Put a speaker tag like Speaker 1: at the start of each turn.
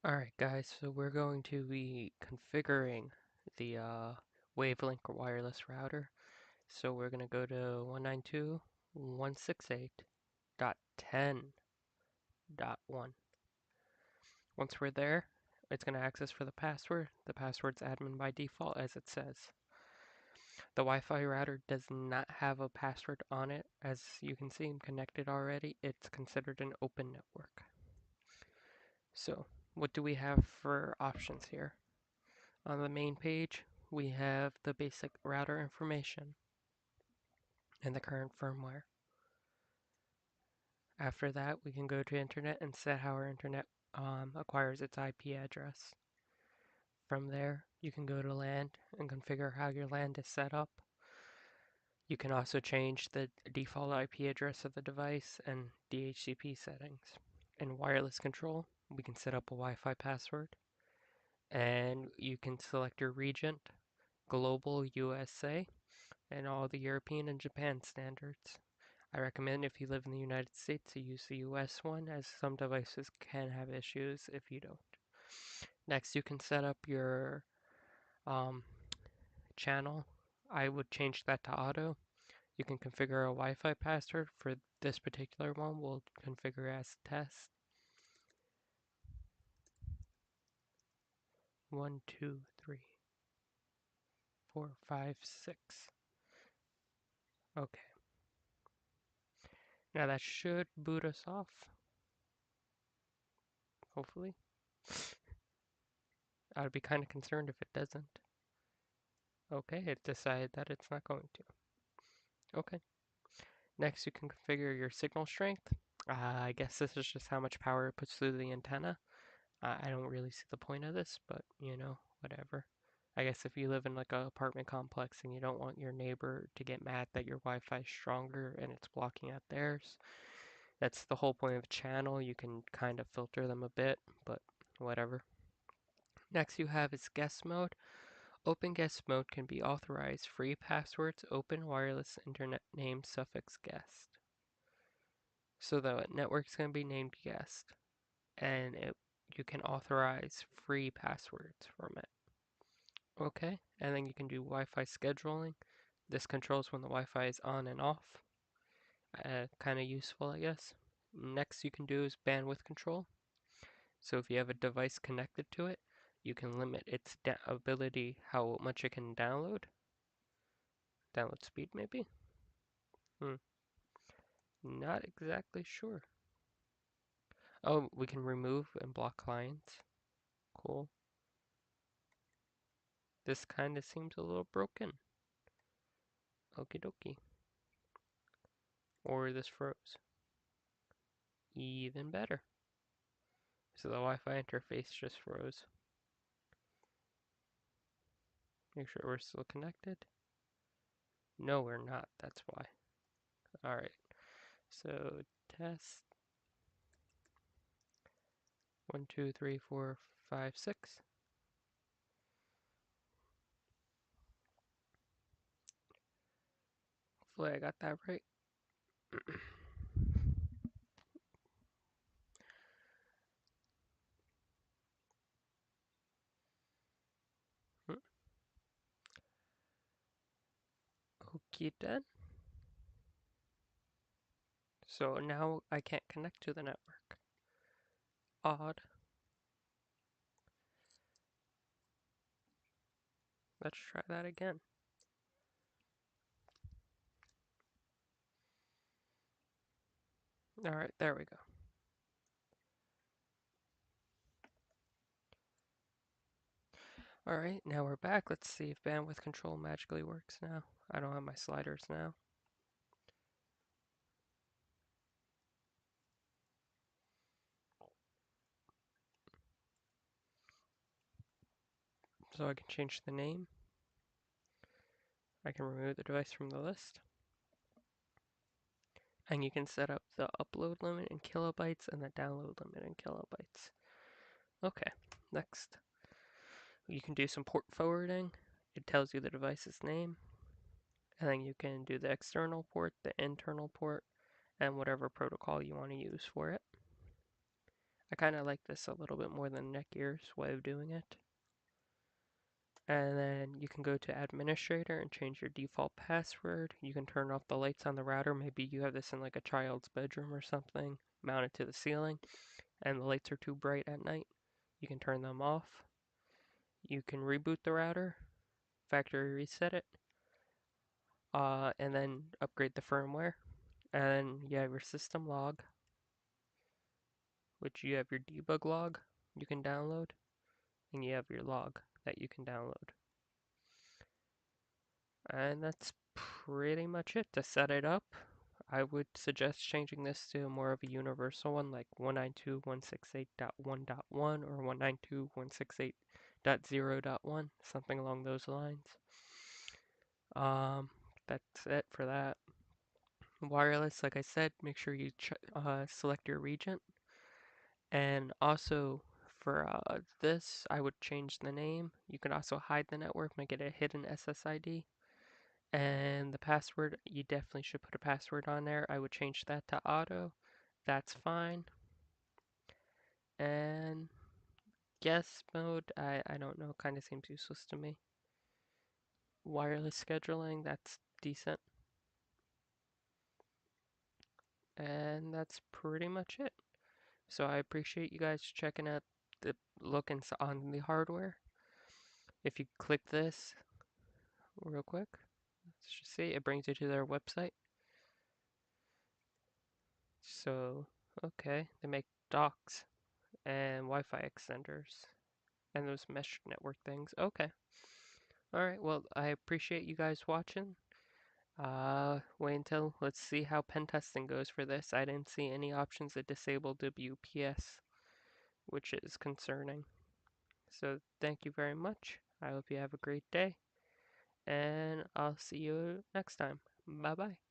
Speaker 1: Alright guys, so we're going to be configuring the wavelength wireless router. So we're going to go to 192.168.10.1. Once we're there, it's going to ask us for the password. The password's admin by default as it says. The Wi-Fi router does not have a password on it. As you can see, I'm connected already. It's considered an open network. So what do we have for options here? On the main page, we have the basic router information and the current firmware. After that, we can go to internet and set how our internet acquires its IP address. From there, you can go to LAN and configure how your LAN is set up. You can also change the default IP address of the device and DHCP settings. In wireless control, we can set up a Wi-Fi password, and you can select your region, global USA, and all the European and Japan standards. I recommend if you live in the United States to use the US one, as some devices can have issues if you don't. Next, you can set up your um, channel. I would change that to auto. You can configure a Wi-Fi password. For this particular one, we'll configure as test. 1, 2, 3, 4, 5, 6. Okay. Now that should boot us off, hopefully. I would be kind of concerned if it doesn't. Okay, it decided that it's not going to. Okay. Next, you can configure your signal strength. I guess this is just how much power it puts through the antenna. I don't really see the point of this, but whatever. I guess if you live in like an apartment complex and you don't want your neighbor to get mad that your Wi-Fi is stronger and it's blocking out theirs, that's the whole point of a channel. You can kind of filter them a bit, but whatever. Next you have is guest mode. Open guest mode can be authorized. Free passwords, open wireless internet name suffix guest. So the network's going to be named guest, and you can authorize free passwords from it. Okay, and then you can do Wi-Fi scheduling. This controls when the Wi-Fi is on and off. Kind of useful, I guess. Next you can do is bandwidth control. So if you have a device connected to it, you can limit its ability, how much it can download. Download speed, maybe? Not exactly sure. Oh, we can remove and block clients. Cool. This kind of seems a little broken. Okie dokie. Or this froze. Even better. So the Wi-Fi interface just froze. Make sure we're still connected. No, we're not. That's why. Alright. So test 1, 2, 3, 4, 5, 6. Hopefully I got that right. Okay then. So now I can't connect to the network. Odd. Let's try that again. Alright, there we go. Alright, now we're back. Let's see if bandwidth control magically works now. I don't have my sliders now. So I can change the name. I can remove the device from the list. And you can set up the upload limit in kilobytes and the download limit in kilobytes. Okay, next. You can do some port forwarding. It tells you the device's name. And then you can do the external port, the internal port, and whatever protocol you want to use for it. I kind of like this a little bit more than Netgear's way of doing it. And then you can go to administrator and change your default password. You can turn off the lights on the router. Maybe you have this in like a child's bedroom or something, mounted to the ceiling, and the lights are too bright at night. You can turn them off. You can reboot the router, factory reset it, and then upgrade the firmware. And then you have your system log, which you have your debug log you can download, and you have your log that you can download. And that's pretty much it to set it up. I would suggest changing this to more of a universal one like 192.168.1.1 or 192.168.0.1, something along those lines. Um, that's it for that. Wireless, like I said, make sure you select your region. And also for this, I would change the name. You can also hide the network, make it a hidden SSID. And the password, you definitely should put a password on there. I would change that to auto. That's fine. And guest mode, I don't know, kind of seems useless to me. Wireless scheduling, that's decent. And that's pretty much it. So I appreciate you guys checking out the look on the hardware. If you click this real quick, let's just see, it brings you to their website. So, okay, they make docks and Wi-Fi extenders and those mesh network things. Okay. All right. Well, I appreciate you guys watching. Wait until let's see how pen testing goes for this. I didn't see any options that disable WPS, which is concerning. So thank you very much. I hope you have a great day, and I'll see you next time. Bye bye.